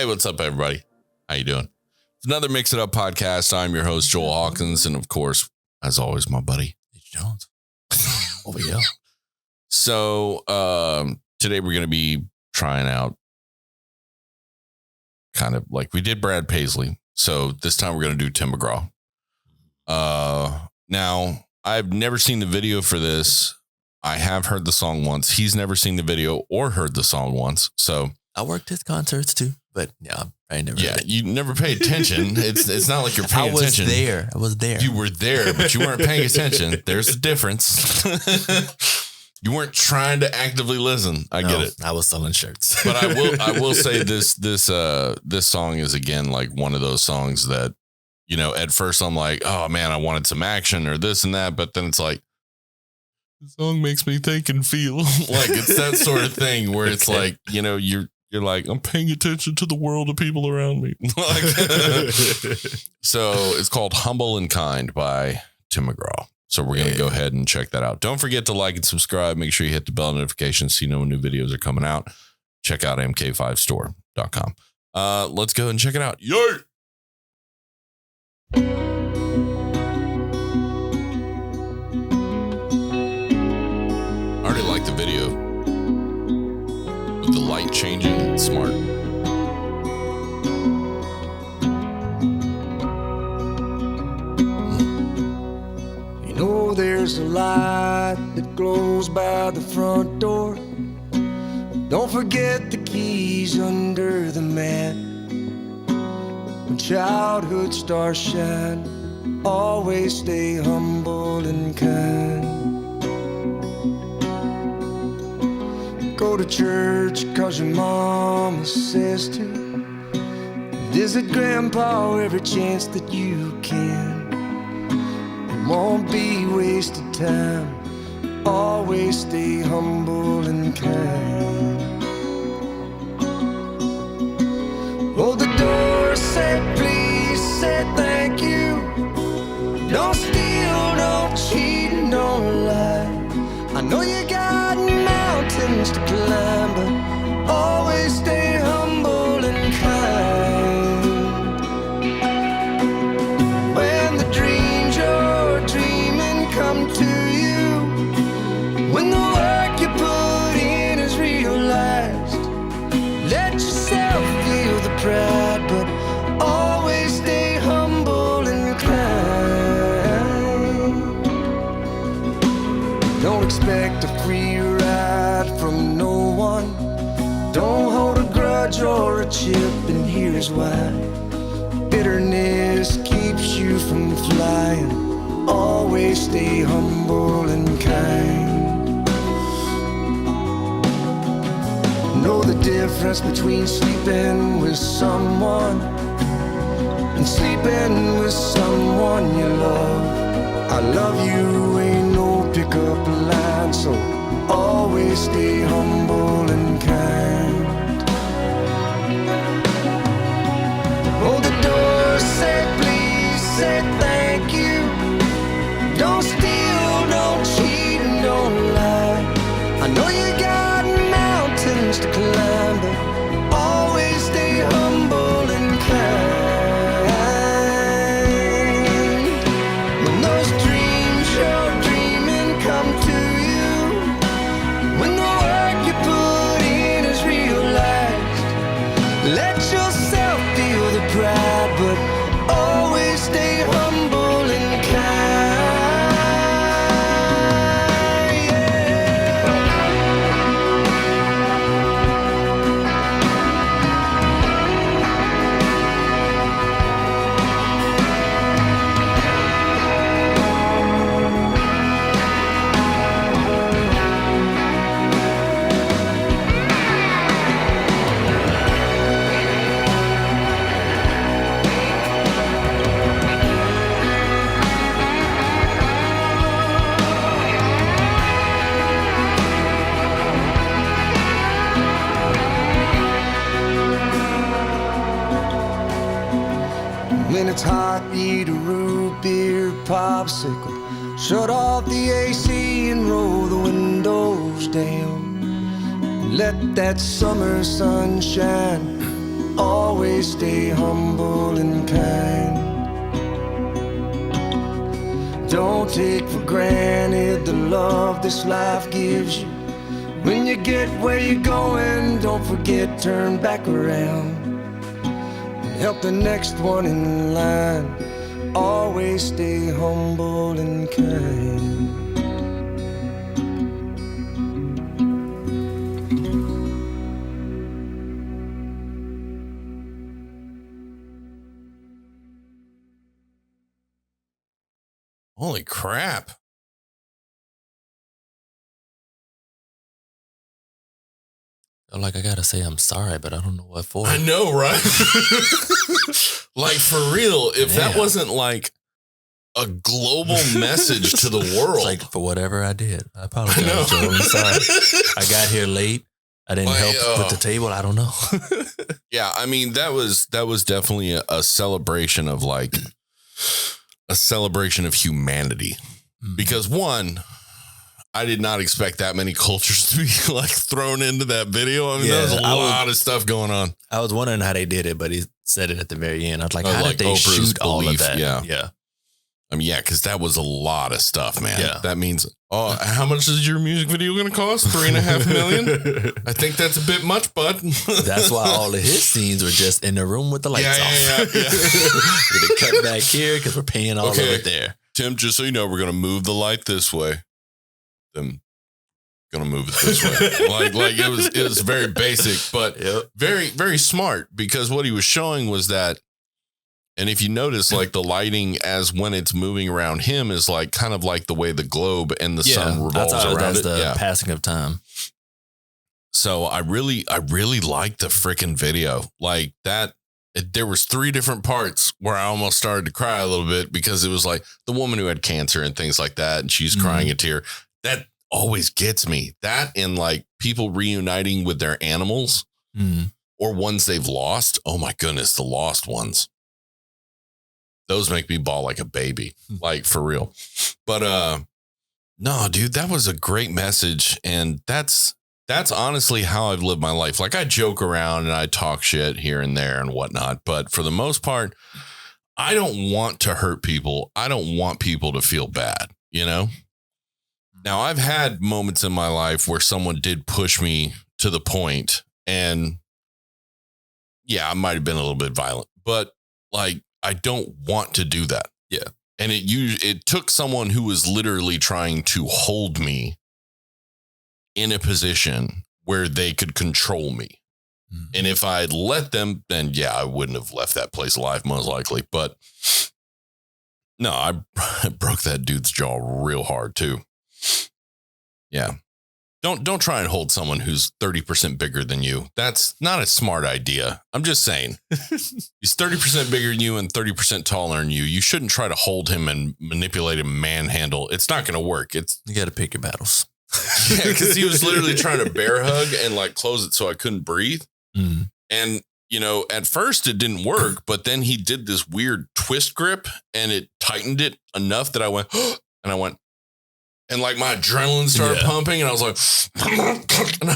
Hey, what's up, everybody? How you doing? It's another Mix It Up podcast. I'm your host, Joel Hawkins, and of course, as always, my buddy, Jones. Over here. So today we're going to be trying out kind of like we did Brad Paisley. So this time we're going to do Tim McGraw. Now, I've never seen the video for this. I have heard the song once. He's never seen the video or heard the song once. So I worked his concerts too, but yeah, I never. Yeah, you never pay attention. It's not like you're paying attention. I was there. You were there, but you weren't paying attention. There's a difference. You weren't trying to actively listen. I get it. I was selling shirts. But I will say this song is again like one of those songs that, you know, at first I'm like, oh man, I wanted some action or this and that, but then it's like the song makes me think and feel. Like it's that sort of thing where it's like, you know, you're like, I'm paying attention to the world of people around me. So it's called Humble and Kind by Tim McGraw. So we're going to go ahead and check that out. Don't forget to like and subscribe. Make sure you hit the bell notifications so you know when new videos are coming out. Check out mk5store.com. Let's go and check it out. Yo! I already like the video. With the light changing, it's smart. There's a light that glows by the front door. Don't forget the keys under the mat. When childhood stars shine, always stay humble and kind. Go to church 'cause your mama says to. Visit grandpa every chance that you can. Won't be wasted time. Always stay humble and kind. Hold the door, say please, say thank you. Don't steal, don't cheat, and don't lie. I know you got mountains to climb, but always stay humble and kind. When the dreams you're dreaming come to you, when the work you put in is realized, let yourself feel the pride, but always stay humble and kind. Don't expect a free ride from no one. Don't hold a grudge or a chip, and here's why. Bitterness keeps you from flying. Always stay humble and kind. Know the difference between sleeping with someone and sleeping with someone you love. I love you ain't no pickup line, so always stay humble and kind. Hold the door, say please, say thank you. Don't steal, don't cheat, and don't lie. I know you got mountains to climb, but always stay humble and kind. When those dreams you're dreaming come to you, when the work you put in is realized, let yourself feel the pride, but always stay humble and kind. When it's hot, eat a root beer popsicle. Shut off the AC and roll the windows down. Let that summer sun shine always stay humble and kind. Don't take for granted the love this life gives you. When you get where you're going, don't forget, turn back around and help the next one in line. Always stay humble and kind. Holy crap. Like, I gotta say I'm sorry, but I don't know what for. I know, right? Like, for real, if that wasn't like a global message to the world. It's like, for whatever I did, I apologize, Joe. I'm sorry. I got here late. I didn't help put the table. I don't know. Yeah, I mean, that was definitely a celebration of like a celebration of humanity. Because one, I did not expect that many cultures to be like thrown into that video. I mean, there was a lot of stuff going on. I was wondering how they did it, but he said it at the very end. I was like, how like did they Oprah's shoot all of that? Yeah. I mean, yeah, because that was a lot of stuff, man. Yeah. That means, how much is your music video going to cost? $3.5 million? I think that's a bit much, bud. That's why all of his scenes were just in the room with the lights off. Yeah. With a cut back here because we're paying all of it there. Tim, just so you know, we're going to move the light this way. Then going to move it this way. like it was very basic, but very, very smart, because what he was showing was that. And if you notice, like the lighting as when it's moving around him is like kind of like the way the globe and the sun revolves around it. The passing of time. So I really liked the freaking video like that. There was 3 different parts where I almost started to cry a little bit, because it was like the woman who had cancer and things like that. And she's crying a tear. That always gets me. That and like people reuniting with their animals or ones they've lost. Oh my goodness, the lost ones. Those make me bawl like a baby, like for real. But no, dude, that was a great message. And that's honestly how I've lived my life. Like, I joke around and I talk shit here and there and whatnot. But for the most part, I don't want to hurt people. I don't want people to feel bad, you know? Now, I've had moments in my life where someone did push me to the point, and yeah, I might have been a little bit violent, but like, I don't want to do that. Yeah. And it took someone who was literally trying to hold me in a position where they could control me. And if I had let them, then yeah, I wouldn't have left that place alive, most likely. But no, I broke that dude's jaw real hard too. Yeah. Don't try and hold someone who's 30% bigger than you. That's not a smart idea. I'm just saying. He's 30% bigger than you and 30% taller than you. You shouldn't try to hold him and manipulate him, manhandle. It's not going to work. You got to pick your battles. Yeah, because he was literally trying to bear hug and like close it so I couldn't breathe. And, you know, at first it didn't work, but then he did this weird twist grip and it tightened it enough that I went, and I went, and like my adrenaline started pumping, and I was like, and I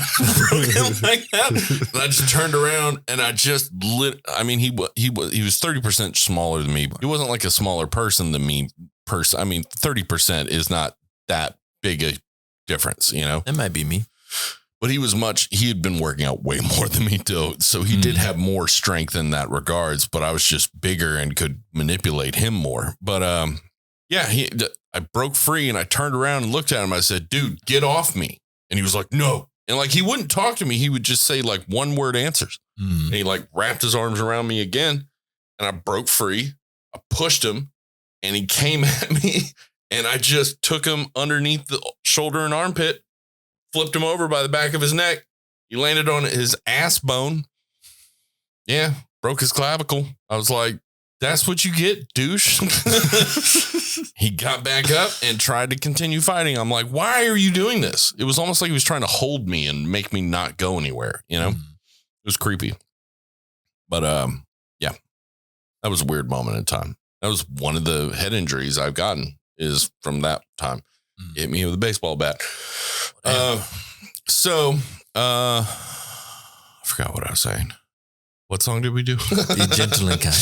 broke him like that. And I just turned around and I just I mean, he was 30% smaller than me. He wasn't like a smaller person than me. I mean, 30% is not that big a difference, you know? That might be me. But he had been working out way more than me too. So he did have more strength in that regards, but I was just bigger and could manipulate him more. But, yeah, I broke free and I turned around and looked at him. I said, dude, get off me. And he was like, no. And like, he wouldn't talk to me. He would just say like 1-word answers. And he like wrapped his arms around me again. And I broke free. I pushed him and he came at me, and I just took him underneath the shoulder and armpit, flipped him over by the back of his neck. He landed on his ass bone. Yeah. Broke his clavicle. I was like, that's what you get, douche. He got back up and tried to continue fighting. I'm like, why are you doing this? It was almost like he was trying to hold me and make me not go anywhere. You know, It was creepy. But yeah, that was a weird moment in time. That was one of the head injuries I've gotten is from that time. Hit me with a baseball bat. I forgot what I was saying. What song did we do? Be gentle and kind.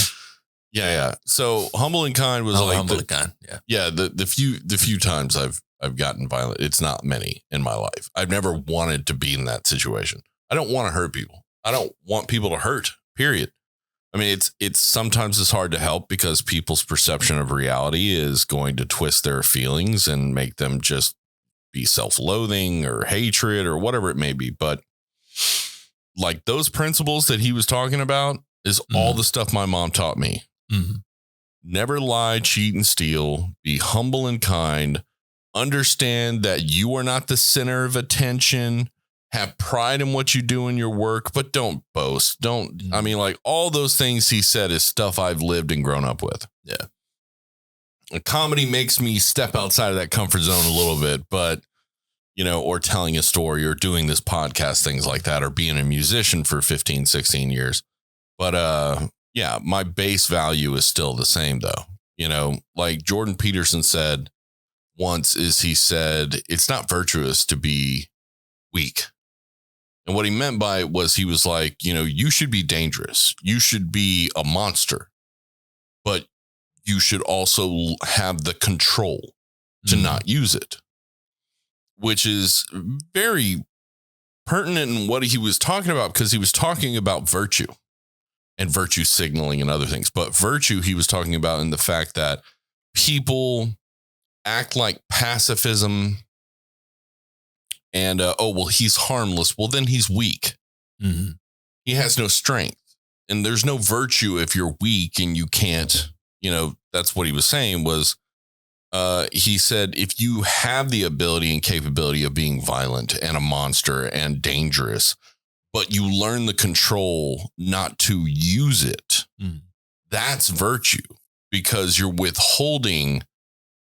Yeah. So humble and kind was like humble and kind. Yeah. Yeah. The few times I've gotten violent, it's not many in my life. I've never wanted to be in that situation. I don't want to hurt people. I don't want people to hurt, period. I mean, it's sometimes it's hard to help because people's perception of reality is going to twist their feelings and make them just be self-loathing or hatred or whatever it may be. But like those principles that he was talking about is all the stuff my mom taught me. Mm-hmm. Never lie, cheat, and steal. Be humble and kind. Understand that you are not the center of attention. Have pride in what you do in your work, but don't boast. I mean, like all those things he said is stuff I've lived and grown up with. Yeah. Comedy makes me step outside of that comfort zone a little bit, but, or telling a story or doing this podcast, things like that, or being a musician for 15, 16 years. But, yeah, my base value is still the same though. Like Jordan Peterson said once he said, it's not virtuous to be weak. And what he meant by it was he was like, you should be dangerous. You should be a monster, but you should also have the control to not use it, which is very pertinent in what he was talking about, because he was talking about virtue and virtue signaling and other things. But virtue, he was talking about in the fact that people act like pacifism and, he's harmless. Well, then he's weak. Mm-hmm. He has no strength, and there's no virtue if you're weak and you can't, that's what he was saying was, he said, if you have the ability and capability of being violent and a monster and dangerous, but you learn the control not to use it, that's virtue, because you're withholding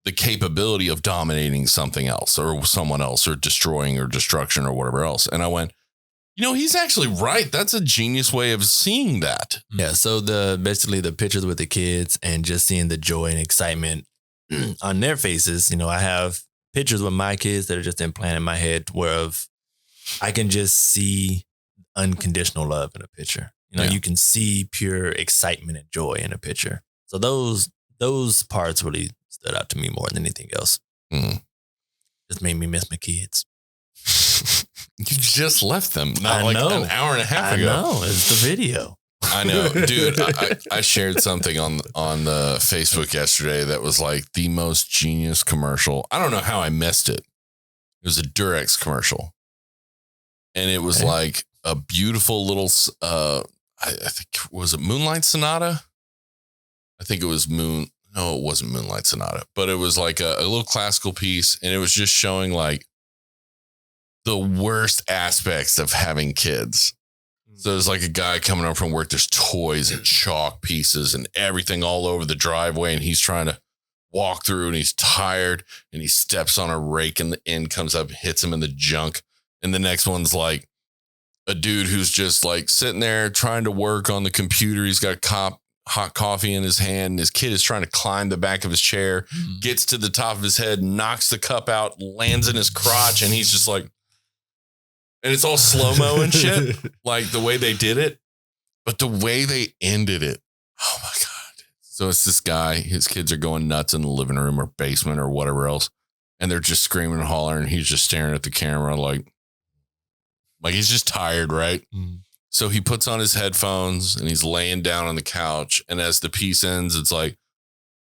the capability of dominating something else or someone else or destroying or destruction or whatever else. And I went, he's actually right. That's a genius way of seeing that. Yeah. So basically the pictures with the kids and just seeing the joy and excitement on their faces. I have pictures with my kids that are just implanted in my head where I can just see unconditional love in a picture. You can see pure excitement and joy in a picture. So those parts really stood out to me more than anything else. Just made me miss my kids. You just left them an hour and a half ago. I know, it's the video. I know, dude. I shared something on the Facebook yesterday that was like the most genius commercial. I don't know how I missed it. It was a Durex commercial, and it was like a beautiful little. I think was it Moonlight Sonata. I think it was No, it wasn't Moonlight Sonata, but it was like a little classical piece, and it was just showing like the worst aspects of having kids. So there's like a guy coming up from work. There's toys and chalk pieces and everything all over the driveway. And he's trying to walk through and he's tired and he steps on a rake and the end comes up, hits him in the junk. And the next one's like a dude who's just like sitting there trying to work on the computer. He's got hot coffee in his hand. And his kid is trying to climb the back of his chair, gets to the top of his head, knocks the cup out, lands in his crotch. And he's just like, and it's all slow-mo and shit, like the way they did it, but the way they ended it. Oh my God. So it's this guy, his kids are going nuts in the living room or basement or whatever else. And they're just screaming and hollering. And he's just staring at the camera like he's just tired. Right. So he puts on his headphones and he's laying down on the couch. And as the piece ends, it's like,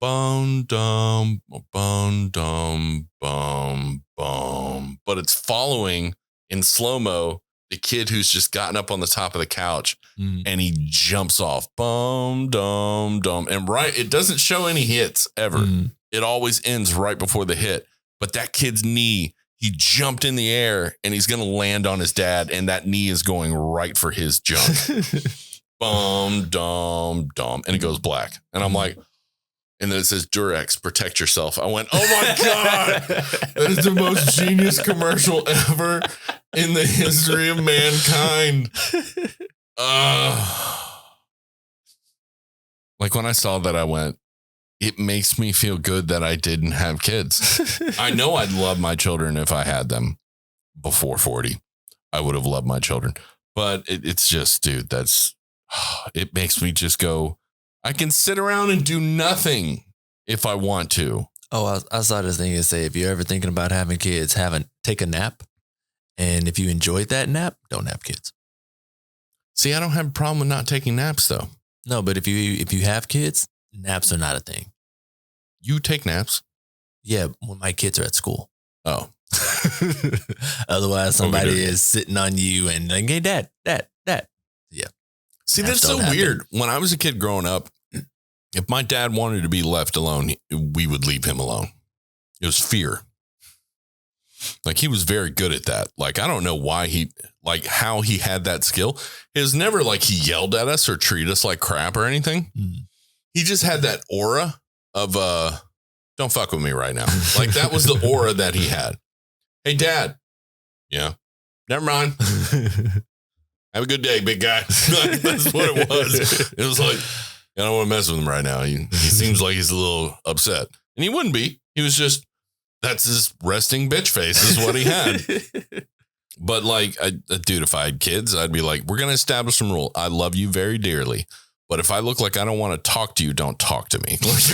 bum, dum, bum, dum, bum, bum. But it's following in slow-mo, the kid who's just gotten up on the top of the couch and he jumps off. Bum, dum, dum. And it doesn't show any hits ever. It always ends right before the hit. But that kid's knee, he jumped in the air and he's going to land on his dad. And that knee is going right for his junk. Bum, dum, dum. And it goes black. And I'm like, and then it says Durex, protect yourself. I went, oh my God, that is the most genius commercial ever in the history of mankind. Like when I saw that, I went, it makes me feel good that I didn't have kids. I know I'd love my children if I had them before 40. I would have loved my children. But it's just, dude, that's it makes me just go, I can sit around and do nothing if I want to. Oh, I saw this thing that say, if you're ever thinking about having kids, take a nap. And if you enjoyed that nap, don't have kids. See, I don't have a problem with not taking naps though. No, but if you have kids, naps are not a thing. You take naps? Yeah, when my kids are at school. Oh. Otherwise, somebody is sitting on you and like, hey, dad. Yeah. See, that's so weird. When I was a kid growing up, if my dad wanted to be left alone, we would leave him alone. It was fear. Like, he was very good at that. Like, I don't know why how he had that skill. It was never like he yelled at us or treated us like crap or anything. He just had that aura of, don't fuck with me right now. Like, that was the aura that he had. Hey, Dad. Yeah. Never mind. Have a good day, big guy. That's what it was. It was like, I don't want to mess with him right now. He seems like he's a little upset. And he wouldn't be. He was just, that's his resting bitch face is what he had. But like, dude, if I had kids, I'd be like, we're going to establish some rule. I love you very dearly. But if I look like I don't want to talk to you, don't talk to me. Like,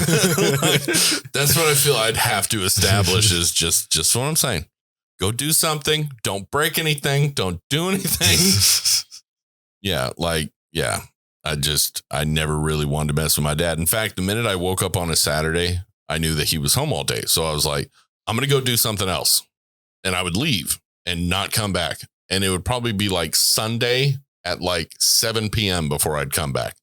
that's what I feel I'd have to establish is just what I'm saying. Go do something. Don't break anything. Don't do anything. Yeah. I never really wanted to mess with my dad. In fact, the minute I woke up on a Saturday, I knew that he was home all day. So I was like, I'm going to go do something else. And I would leave and not come back. And it would probably be like Sunday at like 7 p.m. before I'd come back.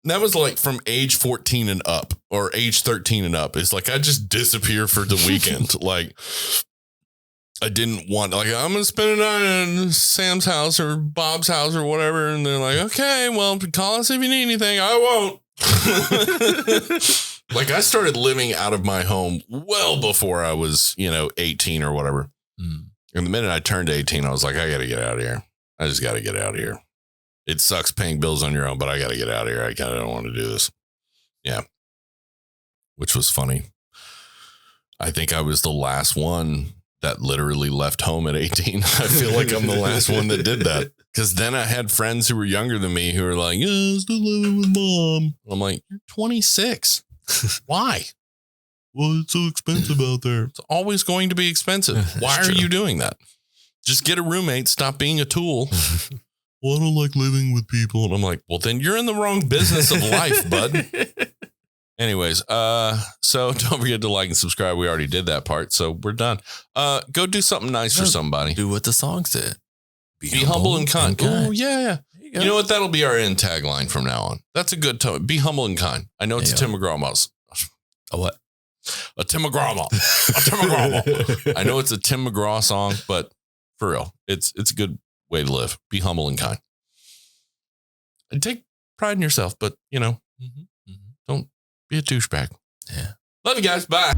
That was like from age 14 and up or age 13 and up. It's like I just disappear for the weekend. Like I didn't want, like, I'm going to spend a night in Sam's house or Bob's house or whatever. And they're like, okay, well, call us if you need anything. I won't. Like I started living out of my home well before I was, 18 or whatever. And the minute I turned 18, I was like, I got to get out of here. I just got to get out of here. It sucks paying bills on your own, but I got to get out of here. I kind of don't want to do this. Yeah. Which was funny. I think I was the last one that literally left home at 18. I feel like I'm the last one that did that. Because then I had friends who were younger than me who were like, yeah, still living with mom. I'm like, you're 26. Why? Well, it's so expensive out there. It's always going to be expensive. Why are you doing that? Just get a roommate. Stop being a tool. Well, I don't like living with people. And I'm like, well, then you're in the wrong business of life, bud. Anyways, so don't forget to like and subscribe. We already did that part, so we're done. Go do something nice for somebody. Do what the song said. Be humble and kind. Oh, yeah. You know what? That'll be our end tagline from now on. That's a good tone. Be humble and kind. I know it's a Tim McGraw mouse. A what? A Tim McGraw mouse. A Tim McGraw mouse. I know it's a Tim McGraw song, but for real, it's a good way to live. Be humble and kind. And take pride in yourself, but don't be a douchebag. Yeah. Love you guys. Bye.